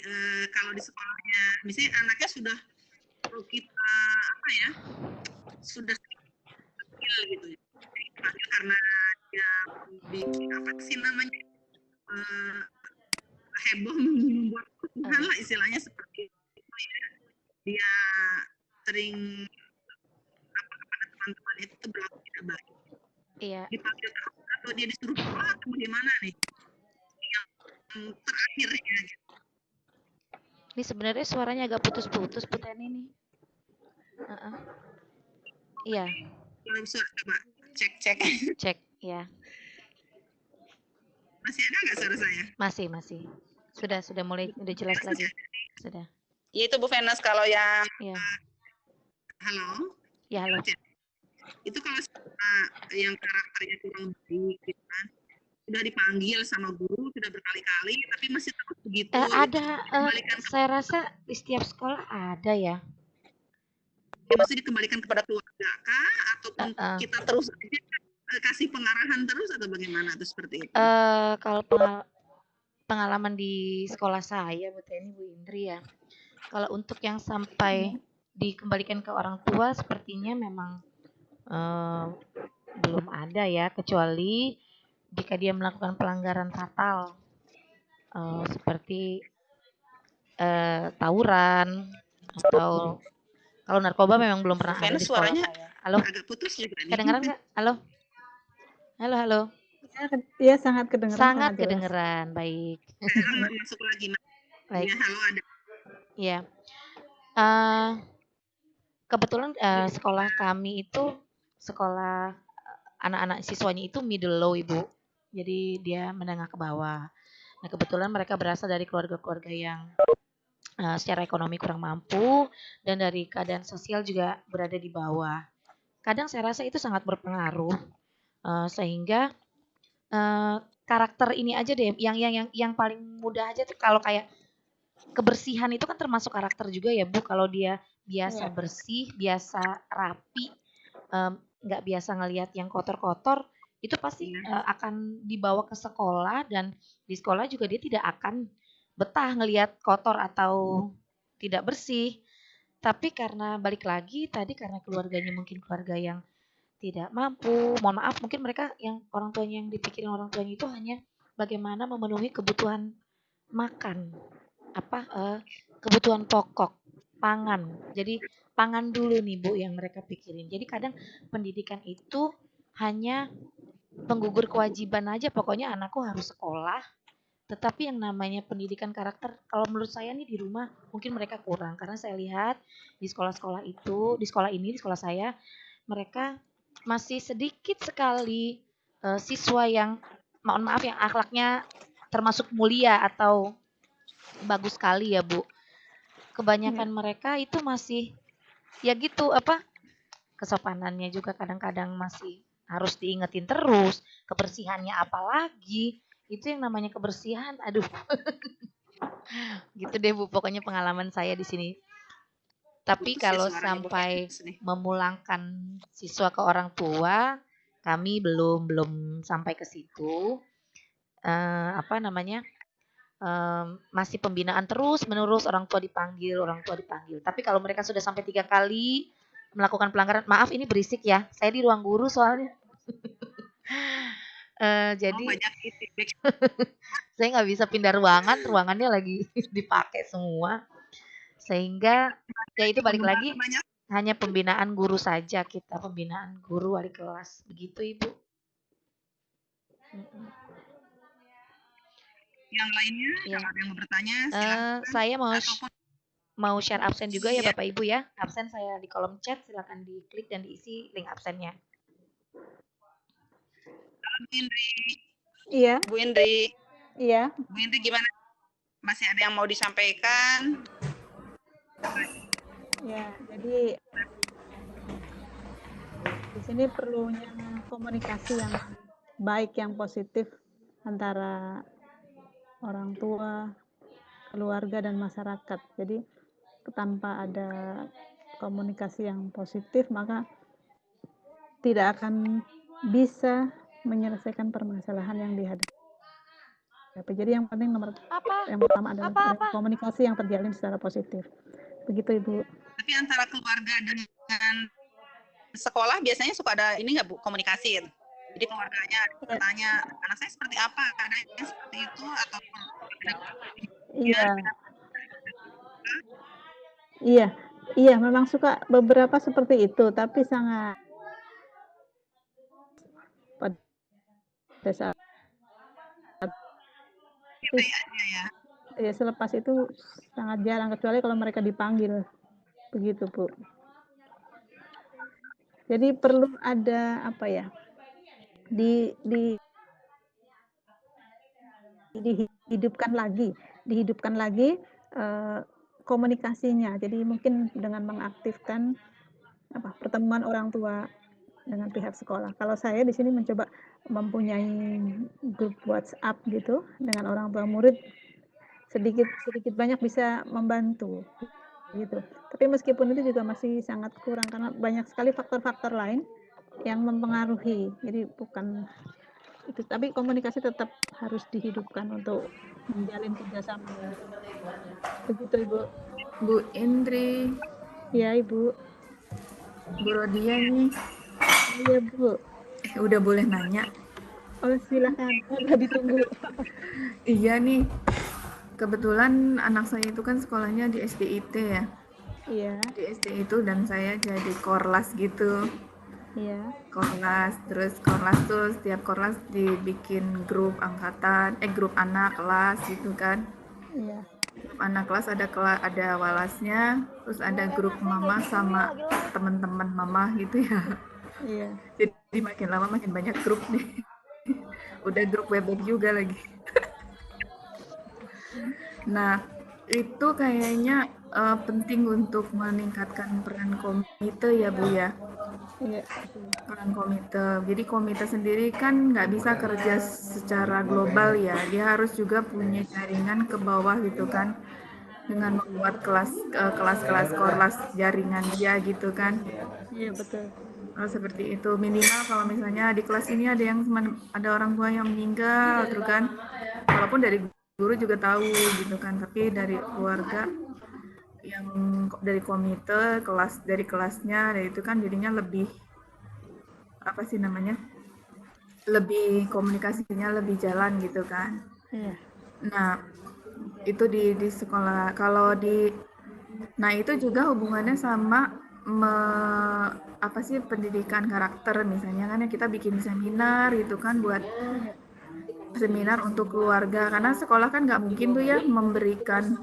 [SPEAKER 2] kalau di sekolahnya, misalnya anaknya sudah kita apa ya, sudah skill gitu ya, karena dia bikin apa sih namanya heboh membuat kerusuhan lah istilahnya seperti itu ya. Dia sering apa kepada teman-teman itu berlaku tidak baik.
[SPEAKER 1] Iya.
[SPEAKER 2] Dipanggil atau dia disuruh pulang atau bagaimana nih? Yang terakhirnya gitu.
[SPEAKER 1] Ini sebenarnya suaranya agak putus-putus Bu Teni nih. Iya.
[SPEAKER 2] Kalau bisa coba cek.
[SPEAKER 1] Cek ya.
[SPEAKER 2] Masih ada nggak suara saya?
[SPEAKER 1] Masih. Sudah mulai udah jelas lagi. Sudah.
[SPEAKER 2] Ya itu Bu Venus kalau yang
[SPEAKER 1] Ya.
[SPEAKER 2] Halo.
[SPEAKER 1] Ya, halo.
[SPEAKER 2] Itu kalau yang karakternya kurang baik gitu kan. Sudah dipanggil sama guru sudah berkali-kali tapi masih terus begitu.
[SPEAKER 1] Ada saya rasa di setiap sekolah ada ya.
[SPEAKER 2] Ya maksudnya dikembalikan kepada keluarga kah ataupun kita terus aja kasih pengarahan terus atau bagaimana tuh seperti itu?
[SPEAKER 1] Kalau pengalaman di sekolah saya Bu Teni, Bu Indri ya. Kalau untuk yang sampai dikembalikan ke orang tua sepertinya memang belum ada ya, kecuali jika dia melakukan pelanggaran fatal seperti tawuran atau kalau narkoba memang belum pernah ada di sekolah
[SPEAKER 2] suaranya
[SPEAKER 1] saya. Halo,
[SPEAKER 2] agak putus juga nih.
[SPEAKER 1] kedengeran nggak? Halo.
[SPEAKER 3] Iya, sangat kedengeran.
[SPEAKER 1] Sangat kedengeran, baik.
[SPEAKER 2] Masuk lagi.
[SPEAKER 1] Baik.
[SPEAKER 2] Ya, halo ada.
[SPEAKER 1] Ya. Kebetulan sekolah kami itu sekolah anak-anak siswanya itu middle low, Ibu. Jadi dia menengah ke bawah. Nah, kebetulan mereka berasal dari keluarga-keluarga yang secara ekonomi kurang mampu dan dari keadaan sosial juga berada di bawah. Kadang saya rasa itu sangat berpengaruh sehingga karakter ini aja deh yang paling mudah aja tuh kalau kayak kebersihan itu kan termasuk karakter juga ya Bu. Kalau dia biasa bersih, biasa rapi, nggak biasa ngelihat yang kotor-kotor, itu pasti akan dibawa ke sekolah dan di sekolah juga dia tidak akan betah ngelihat kotor atau tidak bersih. Tapi karena balik lagi tadi karena keluarganya mungkin keluarga yang tidak mampu, mohon maaf mungkin mereka yang orang tuanya yang dipikirin orang tuanya itu hanya bagaimana memenuhi kebutuhan makan, kebutuhan pokok, pangan. Jadi pangan dulu nih Bu yang mereka pikirin. Jadi kadang pendidikan itu hanya penggugur kewajiban aja, pokoknya anakku harus sekolah. Tetapi yang namanya pendidikan karakter, kalau menurut saya nih di rumah mungkin mereka kurang. Karena saya lihat di sekolah-sekolah itu, di sekolah saya, mereka masih sedikit sekali siswa yang, mohon maaf yang akhlaknya termasuk mulia atau bagus sekali ya Bu. Kebanyakan mereka itu masih, ya gitu kesopanannya juga kadang-kadang masih harus diingetin terus. Kebersihannya apalagi. Itu yang namanya kebersihan, aduh. Gitu deh Bu, pokoknya pengalaman saya di sini. Tapi kalau sampai memulangkan siswa ke orang tua, kami belum sampai ke situ. Masih pembinaan terus menerus, orang tua dipanggil. Tapi kalau mereka sudah sampai 3 kali melakukan pelanggaran, maaf ini berisik ya, saya di ruang guru soalnya. Jadi saya nggak bisa pindah ruangannya lagi dipakai semua, sehingga ya itu balik lagi hanya pembinaan guru saja kita, pembinaan guru wali kelas begitu Ibu.
[SPEAKER 2] Yang lainnya kalau ada yang mau bertanya silakan.
[SPEAKER 1] Saya mau share absen juga ya Bapak Ibu ya. Absen saya di kolom chat, silakan diklik dan diisi link absennya.
[SPEAKER 2] Bu Indri.
[SPEAKER 3] Iya,
[SPEAKER 2] Bu Indri.
[SPEAKER 3] iya.
[SPEAKER 2] Bu Indri gimana? Masih ada yang mau disampaikan?
[SPEAKER 3] Ya, jadi di sini perlunya komunikasi yang baik, yang positif antara orang tua, keluarga, dan masyarakat. Jadi tanpa ada komunikasi yang positif, maka tidak akan bisa menyelesaikan permasalahan yang dihadapi. Jadi yang penting yang pertama adalah komunikasi yang terjalin secara positif. Begitu Ibu.
[SPEAKER 2] Tapi antara keluarga dengan sekolah biasanya suka ada ini nggak Bu, komunikasi? Jadi keluarganya bertanya, anak saya seperti apa? Ada yang seperti itu atau
[SPEAKER 3] Iya. Iya, iya memang suka beberapa seperti itu, tapi sangat pada saat ya selepas itu sangat jarang, kecuali kalau mereka dipanggil, begitu Bu. Jadi perlu ada apa ya, dihidupkan lagi komunikasinya. Jadi mungkin dengan mengaktifkan pertemuan orang tua dengan pihak sekolah. Kalau saya di sini mencoba mempunyai grup WhatsApp gitu dengan orang tua murid, sedikit banyak bisa membantu gitu. Tapi meskipun itu juga masih sangat kurang karena banyak sekali faktor-faktor lain yang mempengaruhi. Jadi bukan itu, tapi komunikasi tetap harus dihidupkan untuk menjalin kerjasama. Begitu Ibu.
[SPEAKER 5] Bu Indri.
[SPEAKER 3] Ya Ibu.
[SPEAKER 5] Bu Rodia nih.
[SPEAKER 3] Iya Bu.
[SPEAKER 5] Udah boleh nanya?
[SPEAKER 3] Oh silakan, udah ditunggu.
[SPEAKER 5] Iya nih, kebetulan anak saya itu kan sekolahnya di SDIT ya.
[SPEAKER 3] Iya.
[SPEAKER 5] Di SD itu dan saya jadi korlas gitu.
[SPEAKER 3] Iya.
[SPEAKER 5] Korlas, terus korlas tuh setiap korlas dibikin grup angkatan, grup anak kelas gitu kan.
[SPEAKER 3] Iya.
[SPEAKER 5] Grup anak kelas ada walasnya, terus ada grup mama sama teman-teman mama gitu ya.
[SPEAKER 3] Iya.
[SPEAKER 5] Jadi makin lama makin banyak grup nih. Udah grup Webex juga lagi. Nah, itu kayaknya penting untuk meningkatkan peran komite ya Bu ya.
[SPEAKER 3] Iya.
[SPEAKER 5] Peran komite. Jadi komite sendiri kan nggak bisa kerja secara global ya. Dia harus juga punya jaringan ke bawah gitu kan. Dengan membuat kelas-kelas korlas jaringan dia gitu kan.
[SPEAKER 3] Iya betul.
[SPEAKER 5] Seperti itu, minimal kalau misalnya di kelas ini ada orang tua yang meninggal gitu kan, walaupun dari guru juga tahu gitu kan, tapi dari keluarga yang dari komite dari kelasnya itu kan jadinya lebih lebih komunikasinya lebih jalan gitu kan. Nah itu di sekolah. Kalau nah itu juga hubungannya sama pendidikan karakter, misalnya kan kita bikin seminar gitu kan, buat seminar untuk keluarga, karena sekolah kan nggak mungkin tuh ya memberikan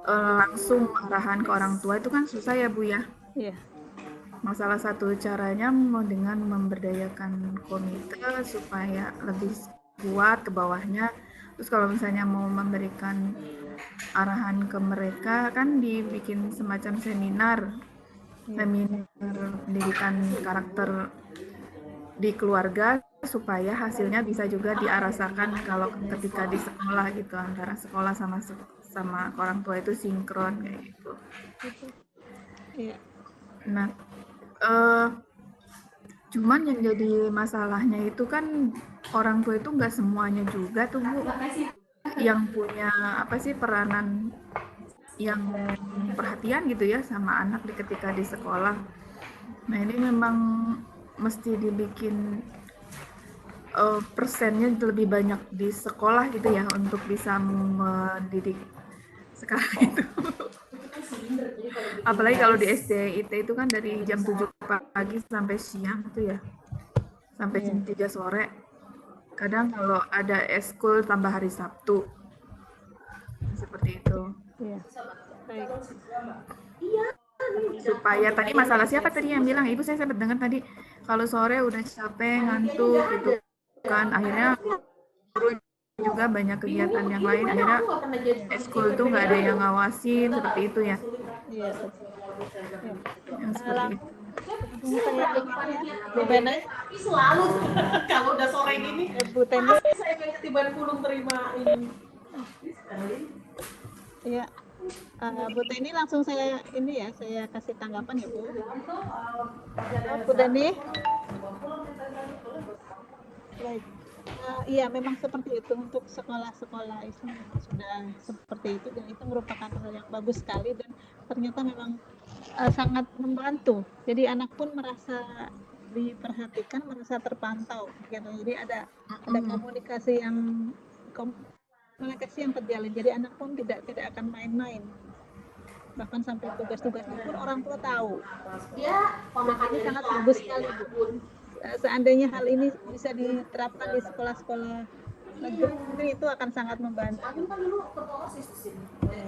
[SPEAKER 5] langsung arahan ke orang tua, itu kan susah ya Bu ya.
[SPEAKER 3] Iya.
[SPEAKER 5] Salah satu caranya dengan memberdayakan komite supaya lebih kuat ke bawahnya. Terus kalau misalnya mau memberikan arahan ke mereka kan dibikin semacam seminar pendidikan karakter di keluarga supaya hasilnya bisa juga diarasakan kalau ketika di sekolah gitu, antara sekolah sama orang tua itu sinkron kayak gitu. Nah, cuman yang jadi masalahnya itu kan orang tua itu nggak semuanya juga tuh Bu yang punya peranan yang perhatian gitu ya sama anak ketika di sekolah. Nah ini memang mesti dibikin persennya lebih banyak di sekolah gitu ya untuk bisa mendidik sekarang itu. Apalagi kalau di SDIT itu kan dari jam 7 pagi sampai siang itu ya, sampai jam 3 sore. Kadang kalau ada eskul tambah hari Sabtu, seperti itu.
[SPEAKER 3] Iya. Baik.
[SPEAKER 5] Supaya tadi masalah siapa tadi yang bilang, Ibu saya sempat dengar tadi kalau sore udah capek ngantuk gitu kan, akhirnya guru juga banyak kegiatan yang lain, akhirnya ekskul itu nggak ada yang ngawasin seperti itu ya.
[SPEAKER 3] Iya, betul. Ya.
[SPEAKER 5] Yang seperti itu.
[SPEAKER 3] Langsung saya ini ya, Bu Bene,
[SPEAKER 6] Tapi selalu kalau udah sore gini,
[SPEAKER 3] Bu Teni.
[SPEAKER 6] pasti saya kayak ketiban pulung terima ini.
[SPEAKER 3] Iya. Bu Teni langsung saya ini ya, saya kasih tanggapan ya Bu. Bu Teni. Baik. Iya, memang seperti itu untuk sekolah-sekolah Islam sudah seperti itu, dan itu merupakan hal yang bagus sekali, dan ternyata memang sangat membantu. Jadi anak pun merasa diperhatikan, merasa terpantau. Gitu. Jadi ada komunikasi yang terjalin. Jadi anak pun tidak akan main-main. Bahkan sampai tugas-tugasnya pun orang tua tahu.
[SPEAKER 6] Dia
[SPEAKER 3] Ini sangat bagus sekali, Bu. Seandainya hal ini bisa diterapkan di sekolah-sekolah negeri, itu akan sangat membantu.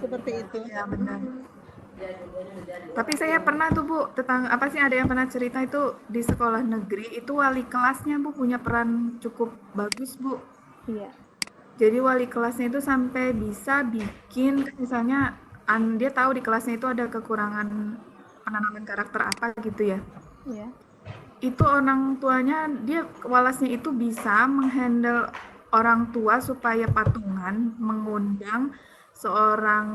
[SPEAKER 3] Seperti itu.
[SPEAKER 5] Ya benar. Tapi saya pernah tuh Bu, ada yang pernah cerita itu di sekolah negeri itu wali kelasnya Bu punya peran cukup bagus Bu.
[SPEAKER 3] Iya.
[SPEAKER 5] Jadi wali kelasnya itu sampai bisa bikin, misalnya dia tahu di kelasnya itu ada kekurangan penanaman karakter apa gitu ya.
[SPEAKER 3] Iya.
[SPEAKER 5] Itu orang tuanya, walasnya itu bisa menghandle orang tua supaya patungan, mengundang seorang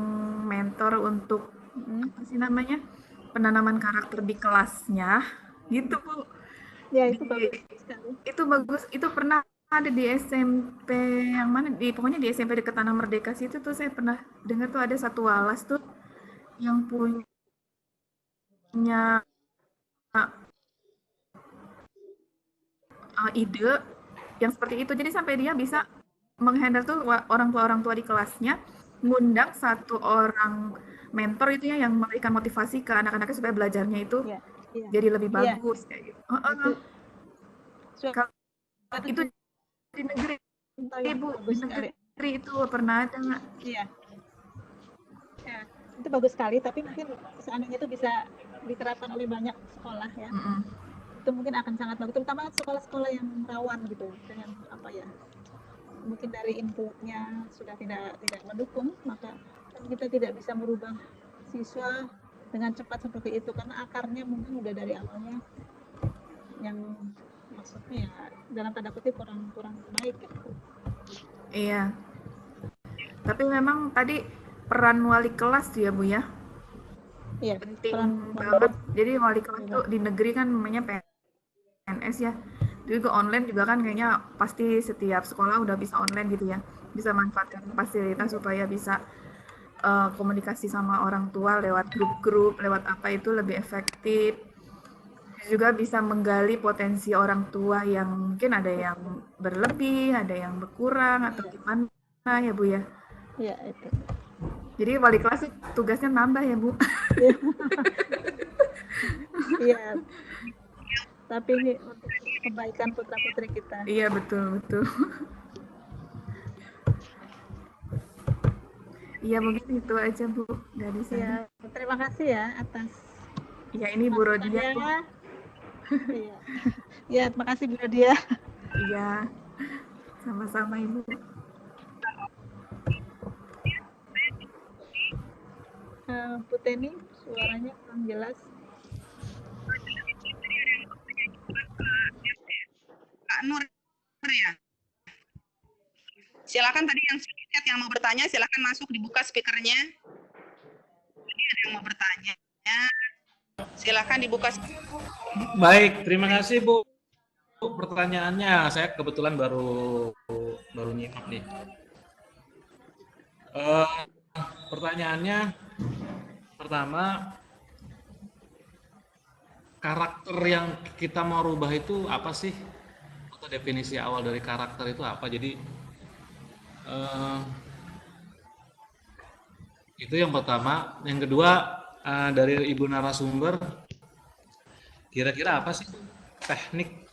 [SPEAKER 5] mentor untuk apa sih namanya, penanaman karakter di kelasnya gitu Bu.
[SPEAKER 3] Ya, itu bagus sekali.
[SPEAKER 5] Itu bagus, itu pernah ada di SMP yang mana, pokoknya di SMP dekat Tanah Merdeka situ tuh saya pernah dengar tuh ada satu walas tuh yang punya ide yang seperti itu. Jadi sampai dia bisa menghandle tuh orang tua di kelasnya, ngundang satu orang mentor itu ya yang memberikan motivasi ke anak-anaknya supaya belajarnya itu jadi lebih bagus kayak gitu. Itu di negeri Bu, di negeri itu pernah ada nggak?
[SPEAKER 3] Iya. Ya, itu bagus sekali, tapi mungkin seandainya itu bisa diterapkan oleh banyak sekolah ya. Itu mungkin akan sangat bagus, terutama sekolah-sekolah yang rawan gitu, dengan apa ya, mungkin dari inputnya sudah tidak mendukung, maka kita tidak bisa merubah siswa dengan cepat seperti itu, karena akarnya mungkin udah dari awalnya yang maksudnya ya dalam tanda kutip kurang baik gitu.
[SPEAKER 5] Iya. Tapi memang tadi peran wali kelas ya Bu ya.
[SPEAKER 3] Iya,
[SPEAKER 5] penting banget. Jadi wali kelas tuh di negeri kan namanya PNS ya. Jadi ke online juga kan kayaknya pasti setiap sekolah udah bisa online gitu ya. Bisa manfaatkan fasilitas supaya bisa komunikasi sama orang tua lewat grup-grup, lewat apa itu lebih efektif. Juga bisa menggali potensi orang tua yang mungkin ada yang berlebih, ada yang berkurang atau gimana ya Bu ya.
[SPEAKER 3] Iya, itu.
[SPEAKER 5] Jadi wali kelas tugasnya nambah ya Bu.
[SPEAKER 3] Iya. Tapi ini untuk kebaikan putra-putri kita.
[SPEAKER 5] Iya, betul. Iya, mungkin itu aja Bu dari saya.
[SPEAKER 3] Ya, terima kasih ya atas.
[SPEAKER 5] Ya, ini Bu Rodia.
[SPEAKER 3] Iya. Ya, terima kasih Bu Rodia.
[SPEAKER 5] Iya. Sama-sama Ibu.
[SPEAKER 3] Bu Teni, suaranya kurang jelas.
[SPEAKER 2] Kak Nur ya. Silakan tadi yang mau bertanya, silakan masuk, dibuka speakernya. Jadi ada yang mau bertanya, silakan dibuka.
[SPEAKER 4] Baik, terima kasih Bu. Pertanyaannya, saya kebetulan baru nyimak nih. Pertanyaannya pertama, karakter yang kita mau rubah itu apa sih? Atau definisi awal dari karakter itu apa? Jadi itu yang pertama. Yang kedua, dari Ibu narasumber, kira-kira apa sih teknik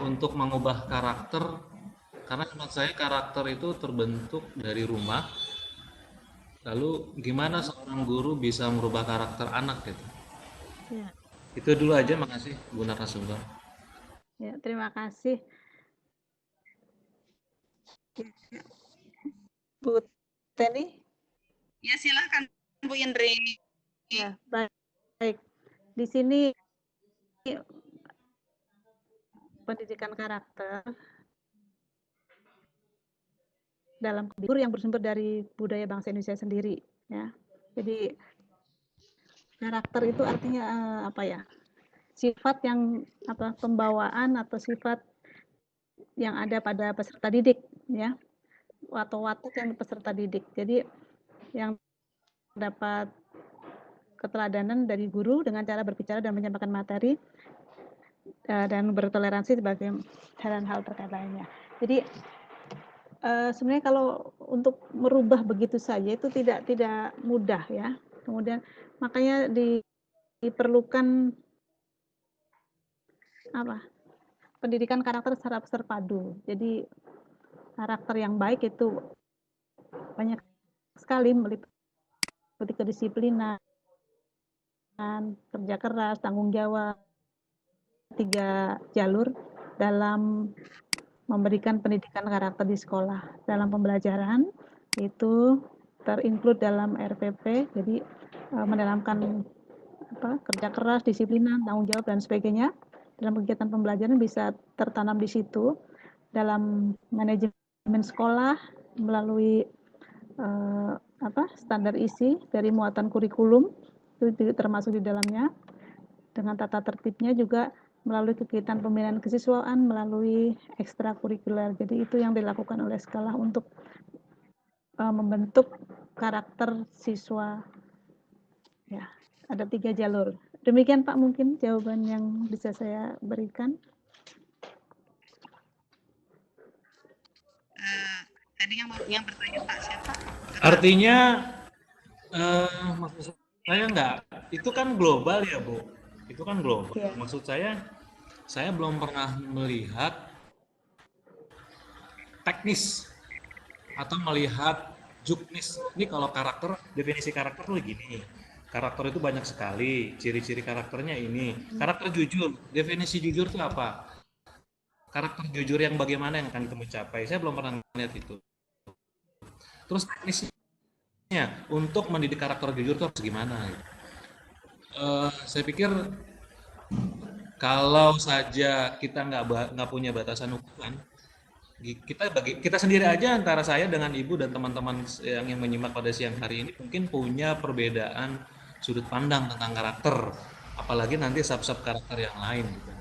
[SPEAKER 4] untuk mengubah karakter? Karena menurut saya karakter itu terbentuk dari rumah. Lalu gimana seorang guru bisa merubah karakter anak gitu?
[SPEAKER 3] Ya.
[SPEAKER 4] Itu dulu aja, makasih Bu narasumber.
[SPEAKER 3] Ya, terima kasih. Bu Teni?
[SPEAKER 2] Ya silakan Bu Indri.
[SPEAKER 3] Ya, baik. Di sini pendidikan karakter dalam guru yang bersumber dari budaya bangsa Indonesia sendiri, ya. Jadi karakter itu artinya apa ya? Sifat yang apa pembawaan atau sifat yang ada pada peserta didik, ya. Atau watak yang peserta didik. Jadi yang dapat keteladanan dari guru dengan cara berbicara dan menyampaikan materi dan bertoleransi sebagai hal terkait lainnya. Jadi sebenarnya kalau untuk merubah begitu saja itu tidak mudah ya. Kemudian makanya diperlukan apa? Pendidikan karakter secara terpadu. Jadi karakter yang baik itu banyak sekali meliputi kedisiplinan, kerja keras, tanggung jawab, 3 jalur dalam memberikan pendidikan karakter di sekolah. Dalam pembelajaran itu terinclude dalam RPP, jadi mendalamkan kerja keras, disiplinan, tanggung jawab dan sebagainya. Dalam kegiatan pembelajaran bisa tertanam di situ. Dalam manajemen sekolah melalui standar isi dari muatan kurikulum itu termasuk di dalamnya. Dengan tata tertibnya juga melalui kegiatan pembinaan kesiswaan melalui ekstrakurikuler. Jadi itu yang dilakukan oleh sekolah untuk membentuk karakter siswa. Ya, ada 3 jalur. Demikian Pak mungkin jawaban yang bisa saya berikan.
[SPEAKER 2] Tadi yang bertanya Pak siapa?
[SPEAKER 4] Artinya maksud saya enggak, itu kan global ya Bu, itu kan global.
[SPEAKER 3] Ya.
[SPEAKER 4] Maksud saya belum pernah melihat teknis atau melihat juknis. Ini kalau karakter, definisi karakter tuh gini. Karakter itu banyak sekali, ciri-ciri karakternya ini. Karakter jujur, definisi jujur itu apa? Karakter jujur yang bagaimana yang akan kita mencapai? Saya belum pernah melihat itu. Terus teknisnya untuk mendidik karakter jujur itu harus gimana? Saya pikir kalau saja kita nggak punya batasan ukuran, kita sendiri aja antara saya dengan ibu dan teman-teman yang menyimak pada siang hari ini mungkin punya perbedaan sudut pandang tentang karakter, apalagi nanti sub-sub karakter yang lain gitu.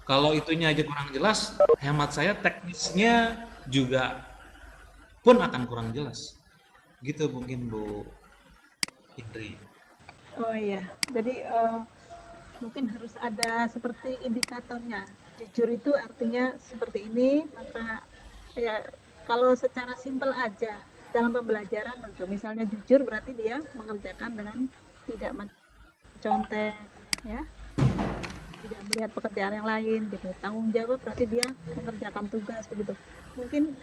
[SPEAKER 4] Kalau itunya aja kurang jelas, hemat saya teknisnya juga pun akan kurang jelas. Gitu mungkin Bu Indri.
[SPEAKER 3] Oh iya, jadi mungkin harus ada seperti indikatornya. Jujur itu artinya seperti ini, maka ya kalau secara simpel aja dalam pembelajaran tentu misalnya jujur berarti dia mengerjakan dengan tidak mencontek ya, tidak melihat pekerjaan yang lain gitu. Tanggung jawab berarti dia mengerjakan tugas begitu. Mungkin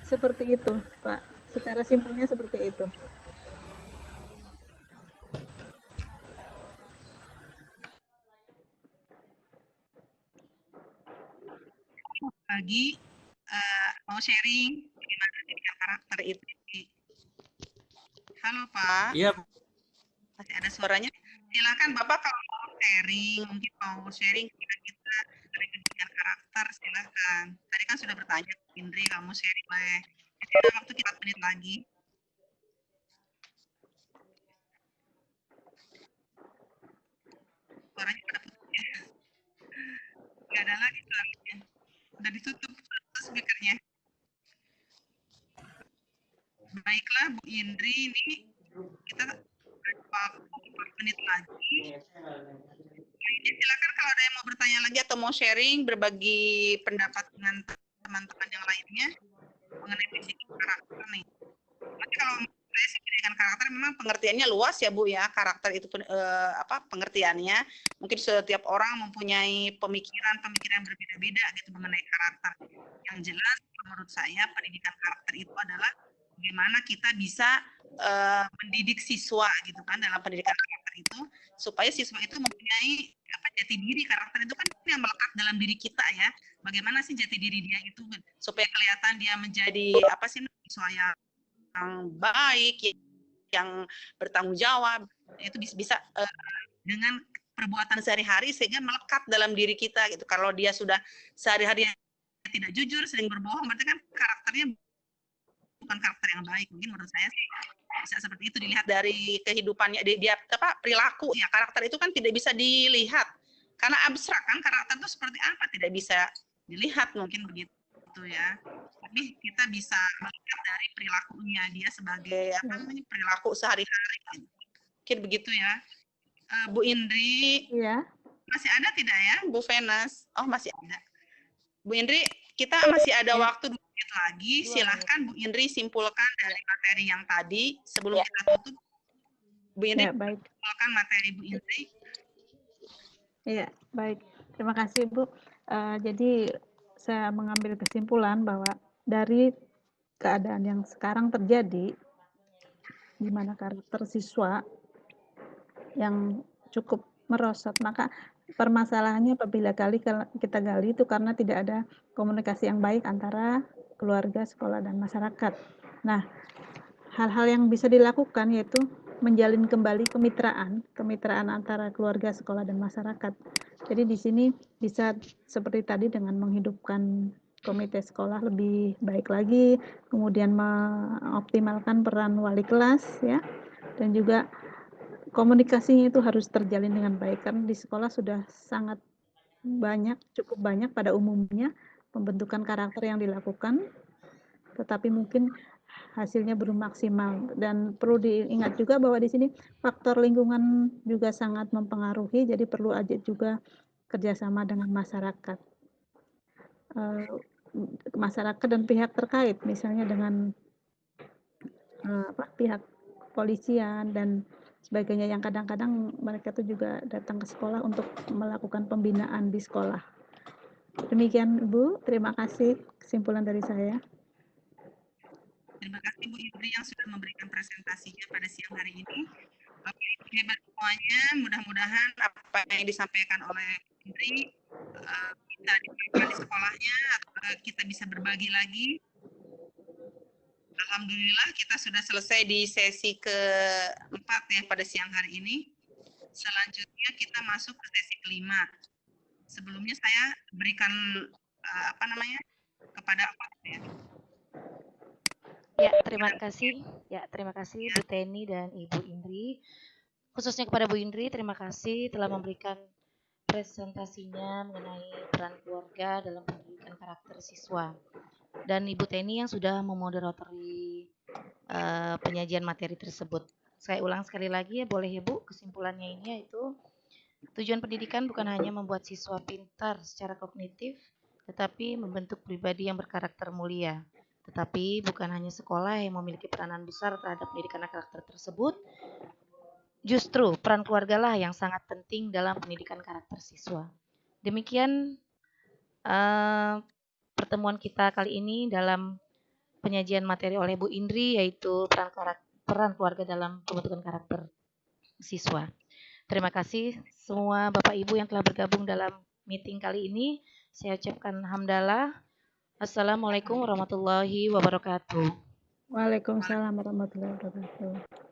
[SPEAKER 3] seperti itu Pak, secara simpelnya seperti itu.
[SPEAKER 2] Lagi mau sharing bagaimana pendidikan karakter itu. Halo Pak.
[SPEAKER 4] Iya.
[SPEAKER 2] Masih ada suaranya. Silakan Bapak kalau mau sharing, mungkin mau sharing kita dari pendidikan karakter, silakan. Tadi kan sudah bertanya Indri, kamu sharing boleh. Ada waktu 4 menit lagi. Suaranya pada putus ya. Nggak ada lagi suaranya. Udah ditutup speakernya. Baiklah Bu Indri, ini kita waktu 4 menit lagi. Ya, silakan kalau ada yang mau bertanya lagi atau mau sharing, berbagi pendapat dengan teman-teman yang lainnya mengenai pendidikan karakter nih. Nanti kalau saya sih pendidikan karakter memang pengertiannya luas ya Bu ya, karakter itu pengertiannya. Mungkin setiap orang mempunyai pemikiran berbeda-beda gitu mengenai karakter. Yang jelas menurut saya pendidikan karakter itu adalah bagaimana kita bisa mendidik siswa gitu kan dalam pendidikan karakter itu supaya siswa itu mempunyai jati diri. Karakter itu kan yang melekat dalam diri kita ya. Bagaimana sih jati diri dia itu supaya kelihatan dia menjadi apa sih siswa yang baik, yang bertanggung jawab. Itu bisa dengan perbuatan sehari-hari sehingga melekat dalam diri kita gitu. Kalau dia sudah sehari-hari tidak jujur, sering berbohong, berarti kan karakternya bukan karakter yang baik. Mungkin menurut saya sih bisa seperti itu, dilihat dari kehidupannya dia apa perilaku ya. Karakter itu kan tidak bisa dilihat karena abstrak kan, karakter itu seperti apa tidak bisa dilihat, mungkin begitu ya. Tapi kita bisa melihat dari perilakunya dia sebagai apa namanya perilaku sehari-hari. Mungkin begitu ya. Bu Indri,
[SPEAKER 3] Iya.
[SPEAKER 2] masih ada tidak ya, Bu Venus? Oh, masih ada. Bu Indri, kita masih ada waktu 2 menit lagi. Silahkan Bu Indri simpulkan dari materi yang tadi sebelum kita tutup. Bu Indri,
[SPEAKER 3] baik.
[SPEAKER 2] simpulkan materi Bu Indri.
[SPEAKER 3] Iya, baik. Terima kasih, Bu. Jadi saya mengambil kesimpulan bahwa dari keadaan yang sekarang terjadi, di mana karakter siswa yang cukup merosot, maka permasalahannya apabila kita gali itu karena tidak ada komunikasi yang baik antara keluarga, sekolah, dan masyarakat. Nah, hal-hal yang bisa dilakukan yaitu menjalin kembali kemitraan antara keluarga, sekolah, dan masyarakat. Jadi di sini bisa seperti tadi dengan menghidupkan komite sekolah lebih baik lagi, kemudian mengoptimalkan peran wali kelas ya, dan juga komunikasinya itu harus terjalin dengan baik karena di sekolah sudah sangat banyak, cukup banyak pada umumnya pembentukan karakter yang dilakukan, tetapi mungkin hasilnya belum maksimal. Dan perlu diingat juga bahwa di sini faktor lingkungan juga sangat mempengaruhi, jadi perlu juga kerjasama dengan masyarakat, masyarakat dan pihak terkait, misalnya dengan pihak kepolisian dan sebagainya, yang kadang-kadang mereka itu juga datang ke sekolah untuk melakukan pembinaan di sekolah. Demikian Bu, terima kasih kesimpulan dari saya.
[SPEAKER 2] Terima kasih Bu Indri yang sudah memberikan presentasinya pada siang hari ini. Oke, hebat semuanya. Mudah-mudahan apa yang disampaikan oleh Indri bisa diterapkan di sekolahnya atau kita bisa berbagi lagi. Alhamdulillah kita sudah selesai di sesi ke-4 ya pada siang hari ini. Selanjutnya kita masuk ke sesi ke-5. Sebelumnya saya berikan apa namanya kepada Pak ya.
[SPEAKER 1] Ya, terima kasih Bu Teni dan Ibu Indri. Khususnya kepada Bu Indri, terima kasih telah memberikan presentasinya mengenai peran keluarga dalam pendidikan karakter siswa. Dan Ibu Teni yang sudah memoderatori penyajian materi tersebut. Saya ulang sekali lagi ya, boleh ya Bu, kesimpulannya ini yaitu tujuan pendidikan bukan hanya membuat siswa pintar secara kognitif, tetapi membentuk pribadi yang berkarakter mulia. Tetapi bukan hanya sekolah yang memiliki peranan besar terhadap pendidikan karakter tersebut, justru peran keluarga lah yang sangat penting dalam pendidikan karakter siswa. Demikian pertemuan kita kali ini dalam penyajian materi oleh Bu Indri, yaitu peran keluarga dalam pembentukan karakter siswa. Terima kasih semua Bapak Ibu yang telah bergabung dalam meeting kali ini. Saya ucapkan hamdalah. Assalamualaikum warahmatullahi wabarakatuh.
[SPEAKER 3] Waalaikumsalam warahmatullahi wabarakatuh.